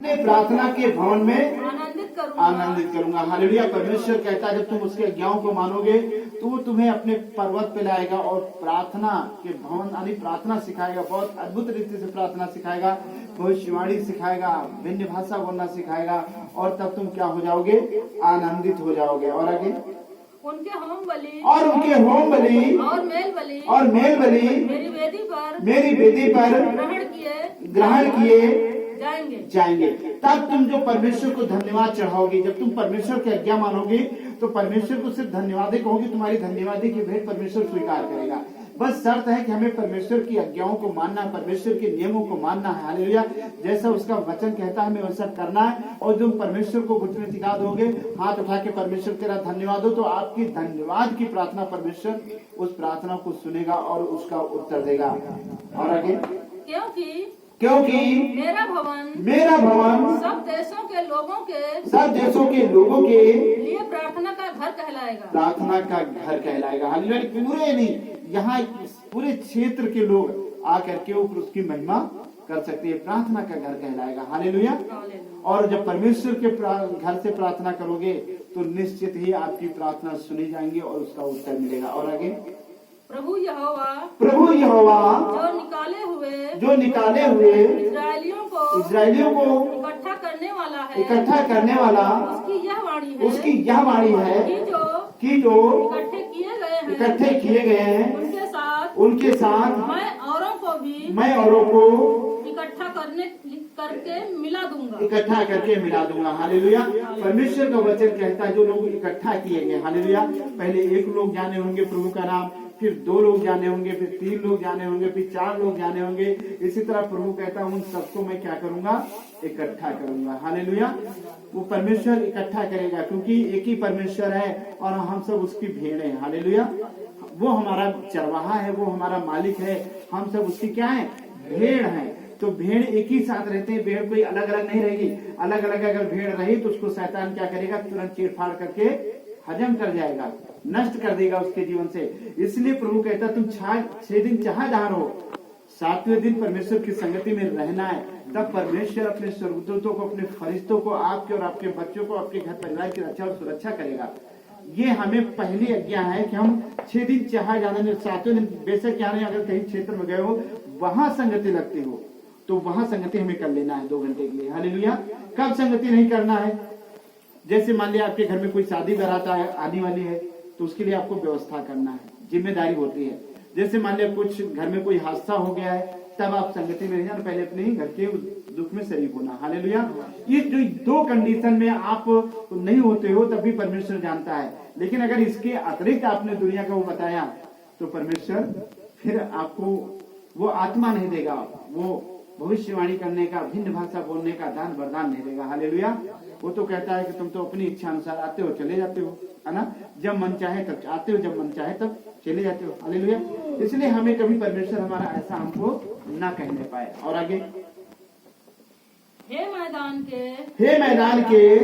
प्रार्थना के भवन में आनंदित करूंगा। हालेलुया। परमेश्वर कहता है जब तुम उसके आज्ञाओं को मानोगे तो वो तुम्हें अपने पर्वत पे लाएगा और प्रार्थना के भवन यानी प्रार्थना सिखाएगा, बहुत अद्भुत रीति से प्रार्थना सिखाएगा, भविष्यवाणी सिखाएगा, भिन्न भाषा बोलना सिखाएगा और तब तुम क्या हो जाओगे? आनंदित हो जाओगे। और आगे उनके होम बलि और मेल बलि मेरी वेदी पर ग्रहण किए जाएंगे। तब तुम जो परमेश्वर को धन्यवाद चढ़ाओगे, जब तुम परमेश्वर की आज्ञा मानोगे तो परमेश्वर को सिर्फ धन्यवादी कहोगे, तुम्हारी धन्यवादी की भेंट परमेश्वर स्वीकार करेगा। बस शर्त है कि हमें परमेश्वर की आज्ञाओं को मानना है, परमेश्वर के नियमों को मानना है। हालेलुया। जैसा उसका वचन कहता है हमें वैसा करना है। और तुम परमेश्वर को घुटने टिका दोगे, हाथ उठा के परमेश्वर तेरा धन्यवाद हो, तो आपकी धन्यवाद की प्रार्थना परमेश्वर उस प्रार्थना को सुनेगा और उसका उत्तर देगा। और आगे क्योंकि मेरा भवन सब देशों के लोगों के लिए प्रार्थना का घर कहलाएगा। हालेलुया। पूरे नहीं, यहाँ पूरे क्षेत्र के लोग आकर के ऊपर उसकी महिमा कर सकते हैं। प्रार्थना का घर कहलाएगा। हालेलुया। और जब परमेश्वर के घर से प्रार्थना करोगे तो निश्चित ही आपकी प्रार्थना सुनी जाएंगी और उसका उत्तर मिलेगा। और आगे प्रभु यहोवा जो निकाले हुए इस्राएलियों को इकट्ठा करने वाला उसकी यह वाणी है कि जो इकट्ठे किए गए हैं उनके साथ मैं औरों को इकट्ठा करके मिला दूंगा। हालेलुया। परमेश्वर का वचन कहता है जो लोग इकट्ठा किए गए, हालेलुया, पहले 1 लोग जाने होंगे प्रभु का नाम, फिर 2 लोग जाने होंगे, फिर 3 लोग जाने होंगे, फिर 4 लोग जाने होंगे। इसी तरह प्रभु कहता है उन सबको मैं क्या करूंगा? इकट्ठा करूंगा। हालेलुया। वो परमेश्वर इकट्ठा करेगा क्योंकि एक ही परमेश्वर है और हम सब उसकी भेड़ हैं। हालेलुया। वो हमारा चरवाहा है, वो हमारा मालिक है, हम सब उसकी क्या है? भेड़ है। तो भेड़ एक ही साथ रहते हैं, भेड़ कोई अलग अलग नहीं रहेगी। अलग अलग अगर भेड़ रही तो उसको शैतान क्या करेगा? तुरंत चीरफाड़ करके हजम कर जाएगा, नष्ट कर देगा उसके जीवन से। इसलिए प्रभु कहता तुम 6 दिन जहां रहो, 7वें दिन परमेश्वर की संगति में रहना है। तब परमेश्वर अपने स्वर्गदूतों को, अपने फरिश्तों को, आपके और आपके बच्चों को, आपके घर परिवार की रक्षा और सुरक्षा करेगा। ये हमें पहली आज्ञा है कि हम 6 दिन चाहे जाना, 7वें दिन बेशक जाने, अगर कहीं क्षेत्र में गए हो वहां संगति लगती हो तो वहां संगति हमें कर लेना है 2 घंटे के लिए। हालेलुया। कब संगति नहीं करना है? जैसे मान लिया आपके घर में कोई शादी बारात आने वाली है तो उसके लिए आपको व्यवस्था करना है, जिम्मेदारी होती है। जैसे मान लिया कुछ घर में कोई हादसा हो गया है तब आप संगति में नहीं जाना, पहले अपने घर के दुख में शरीक होना। हालेलुया। ये जो 2 कंडीशन में आप नहीं होते हो तब भी परमेश्वर जानता है। लेकिन अगर इसके अतिरिक्त आपने दुनिया का वो बताया तो परमेश्वर फिर आपको वो आत्मा नहीं देगा, वो भविष्यवाणी करने का, भिन्न भाषा बोलने का दान वरदान नहीं देगा। हालेलुया। वो तो कहता है कि तुम तो अपनी इच्छा अनुसार आते हो चले जाते हो, है ना, जब मन चाहे तब आते हो, जब मन चाहे तब चले जाते हो। हालेलुया। इसलिए हमें कभी परमेश्वर हमारा ऐसा हमको ना कहने पाए। और आगे हे मैदान के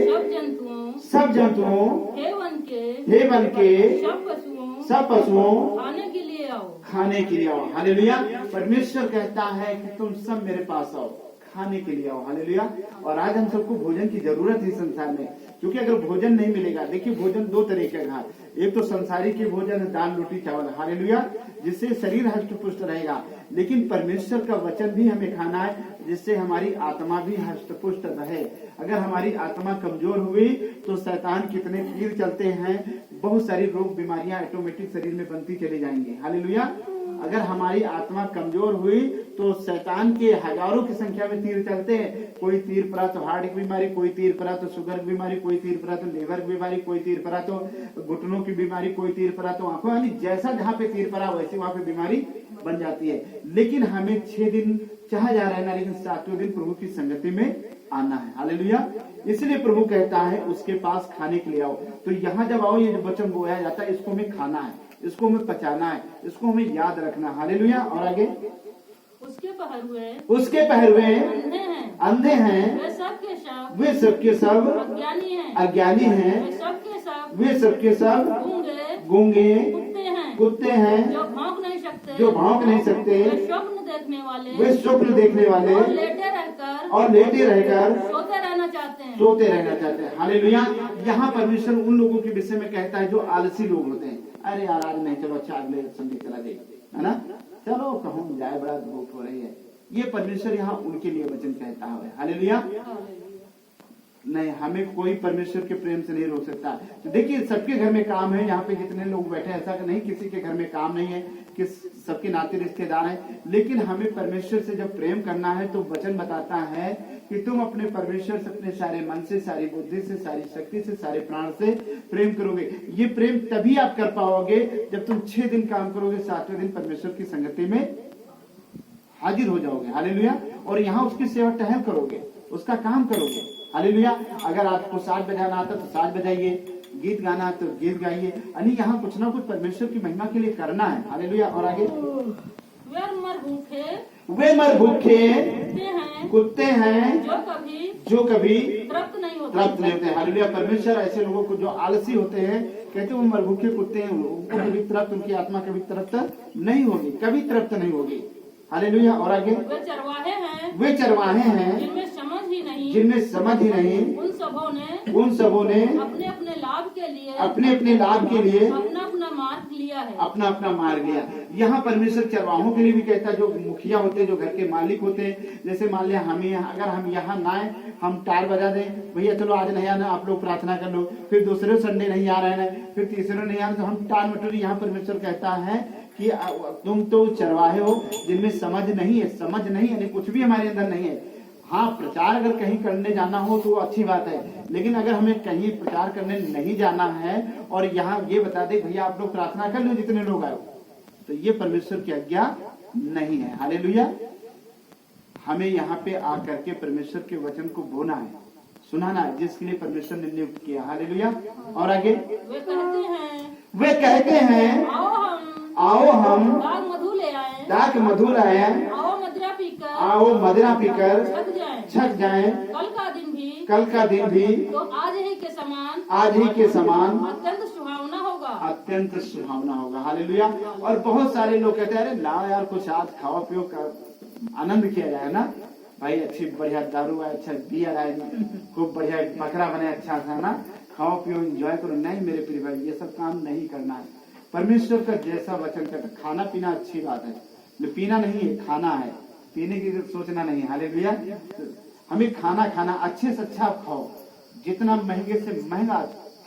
सब जंतुओं हे वन के सब पशुओं खाने के लिए आओ। हालेलुया। परमेश्वर कहता है कि तुम सब मेरे पास आओ, खाने के लिए आओ। हालेलुया। और आज हम सबको भोजन की जरूरत है संसार में, क्योंकि अगर भोजन नहीं मिलेगा, देखिए भोजन 2 तरह के हैं। एक तो संसारी की भोजन है, दाल रोटी चावल, हालेलुया, जिससे शरीर हष्ट पुष्ट रहेगा। लेकिन परमेश्वर का वचन भी हमें खाना है जिससे हमारी आत्मा भी हष्ट पुष्ट रहे। अगर हमारी आत्मा कमजोर हुई तो शैतान कितने तीर चलते हैं, बहुत सारी रोग बीमारियां ऑटोमेटिक शरीर में बनती चली जाएंगी। हालेलुया। अगर हमारी आत्मा कमजोर हुई तो शैतान के हजारों की संख्या में तीर चलते हैं। कोई तीर पड़ा तो हार्ट की बीमारी, कोई तीर पड़ा तो शुगर की बीमारी, कोई तीर पड़ा तो लीवर की बीमारी, कोई तीर पड़ा तो घुटनों की बीमारी, कोई तीर पड़ा तो आंखों, यानी जैसा जहाँ पे तीर पड़ा वैसे वहां पे बीमारी बन जाती है। लेकिन हमें 6 दिन चाहे जा रहना, लेकिन 7वें दिन प्रभु की संगति में आना है। हालेलुया। इसलिए प्रभु कहता है उसके पास खाने के लिए आओ। तो यहाँ जब आओ, ये जो वचन बोया जाता है इसको हमें खाना है, इसको हमें पचाना है, इसको हमें याद रखना। हालेलुया। और आगे उसके पहरुए अंधे हैं, वे सबके सब अज्ञानी हैं, वे सबके सब गूंगे कुत्ते हैं, जो भौंक नहीं सकते, वे स्वप्न देखने वाले और और लेटे रहकर सोते रहना चाहते हैं। सोते रहना चाहते हैं। हालेलुया। यहाँ परमेश्वर उन लोगों के विषय में कहता है जो आलसी लोग होते हैं। अरे यार आज नहीं, चलो अच्छा अगले संडे चला जाए, है ना, चलो कहूँ जाए, बड़ा धूप हो रही है। ये परमेश्वर यहाँ उनके लिए वचन कहता है। हालेलुया। नहीं, हमें कोई परमेश्वर के प्रेम से नहीं रोक सकता। तो देखिए सबके घर में काम है, यहाँ पे जितने लोग बैठे हैं ऐसा नहीं किसी के घर में काम नहीं है, कि सबके नाते रिश्तेदार हैं, लेकिन हमें परमेश्वर से जब प्रेम करना है तो वचन बताता है कि तुम अपने परमेश्वर से अपने सारे मन से, सारी बुद्धि से, सारी शक्ति से, सारे प्राण से प्रेम करोगे। ये प्रेम तभी आप कर पाओगे जब तुम 6 दिन काम करोगे, 7वें दिन परमेश्वर की संगति में हाजिर हो जाओगे। हालेलुया। और यहाँ उसकी सेवा टहल करोगे, उसका काम करोगे। हालेलुया। अगर आपको साज बजाना आता तो साज बजाइए, गीत गाना तो गीत गाइए, यानी यहाँ कुछ ना कुछ परमेश्वर की महिमा के लिए करना है। हालेलुया। और आगे, वे मर भूखे कुत्ते हैं जो कभी तृप्त नहीं होते हैं। हालेलुया। परमेश्वर ऐसे लोगों को जो आलसी होते हैं कहते हैं वो मर भूखे कुत्ते हैं, उनको कभी तृप्त, उनकी आत्मा कभी तृप्त नहीं होगी, कभी तृप्त नहीं होगी। हालेलुया। और आगे, वे चरवाहे हैं जिनमें समझ ही नहीं, उन सबों ने अपने अपने लाभ के लिए अपना अपना मार्ग लिया। यहाँ परमेश्वर चरवाहों के लिए भी कहता है, जो मुखिया होते हैं, जो घर के मालिक होते हैं। जैसे मान लिया अगर हम यहाँ ना आए, हम टार बजा दें, भैया चलो आज नहीं आना, आप लोग प्रार्थना कर लो, फिर दूसरे संडे नहीं आ रहे हैं, फिर तीसरे नहीं आ रहे, तो हम टार मटोरी। यहाँ परमेश्वर कहता है कि तुम तो चरवाहे हो जिनमें समझ नहीं है। समझ नहीं यानी कुछ भी हमारे अंदर नहीं है। हाँ, प्रचार अगर कहीं करने जाना हो तो अच्छी बात है, लेकिन अगर हमें कहीं प्रचार करने नहीं जाना है और यहाँ ये बता दे भैया आप लोग प्रार्थना कर लो जितने लोग आए, तो ये परमेश्वर की आज्ञा नहीं है। हालेलुया। हमें यहाँ पे आकर के परमेश्वर के वचन को बोना है, सुनाना है, जिसके लिए परमेश्वर ने नियुक्त किया। हालेलुया। और आगे, वे कहते हैं आओ हम दाख मधु लाए, आओ मदिरा पीकर छक जाएं, कल का दिन भी तो आज ही के समान अत्यंत सुहावना होगा। हालेलुया। और बहुत सारे लोग कहते हैं अरे लाओ यार कुछ आज खाओ पियो का आनंद किया जाए ना भाई, अच्छी बढ़िया दारू है, अच्छा बियर है, खूब बढ़िया बकरा बने, अच्छा सा ना, खाओ पियो एंजॉय करो। नहीं मेरे प्रिय भाई, ये सब काम नहीं करना है। परमेश्वर का जैसा वचन कहता, खाना पीना अच्छी बात है, पीना नहीं है, खाना है, पीने की सोचना नहीं। हालेलुया। हमें खाना अच्छे से अच्छा खाओ, जितना महंगे से महंगा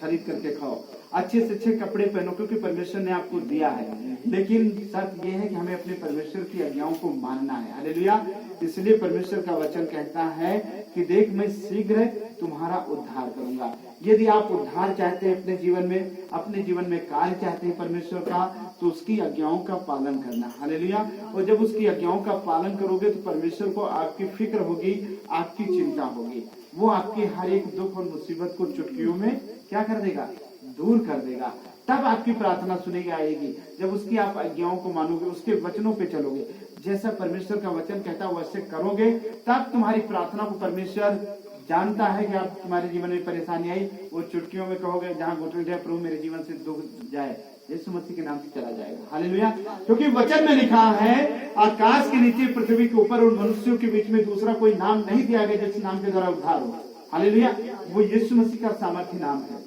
खरीद करके खाओ, अच्छे से अच्छे कपड़े पहनो, क्योंकि परमेश्वर ने आपको दिया है। लेकिन शर्त यह है कि हमें अपने परमेश्वर की आज्ञाओं को मानना है। हालेलुया। इसलिए परमेश्वर का वचन कहता है कि देख मैं शीघ्र तुम्हारा उद्धार करूंगा। यदि आप उद्धार चाहते हैं अपने जीवन में कार्य चाहते हैं परमेश्वर का, तो उसकी आज्ञाओं का पालन करना। हालेलुया। और जब उसकी आज्ञाओं का पालन करोगे तो परमेश्वर को आपकी फिक्र होगी, आपकी चिंता होगी। वो आपकी हर एक दुख और मुसीबत को चुटकियों में क्या कर देगा, दूर कर देगा। तब आपकी प्रार्थना सुनी जाएगी जब उसकी आप आज्ञाओं को मानोगे, उसके वचनों पे चलोगे, जैसा परमेश्वर का वचन कहता है वैसे करोगे, तब तुम्हारी प्रार्थना को परमेश्वर जानता है कि आप तुम्हारे जीवन में परेशानी आई, वो चुटकियों में कहोगे जहाँ घुटन जाए प्रभु मेरे जीवन से दुख जाए, यीशु मसीह के नाम से चला जाएगा। हालेलुया। क्योंकि वचन में लिखा है आकाश के नीचे पृथ्वी के ऊपर और मनुष्यों के बीच में दूसरा कोई नाम नहीं दिया गया जिस नाम के द्वारा उद्धार हो। हालेलुया। वो यीशु मसीह का सामर्थ्य नाम है।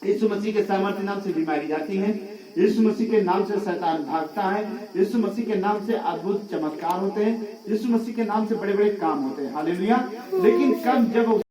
यीशु मसीह के सामर्थ्य नाम से बीमारी जाती है, यीशु मसीह के नाम से शैतान भागता है, यीशु मसीह के नाम से अद्भुत चमत्कार होते हैं, यीशु मसीह के नाम से बड़े बड़े काम होते हैं। हालेलुया। लेकिन कब जब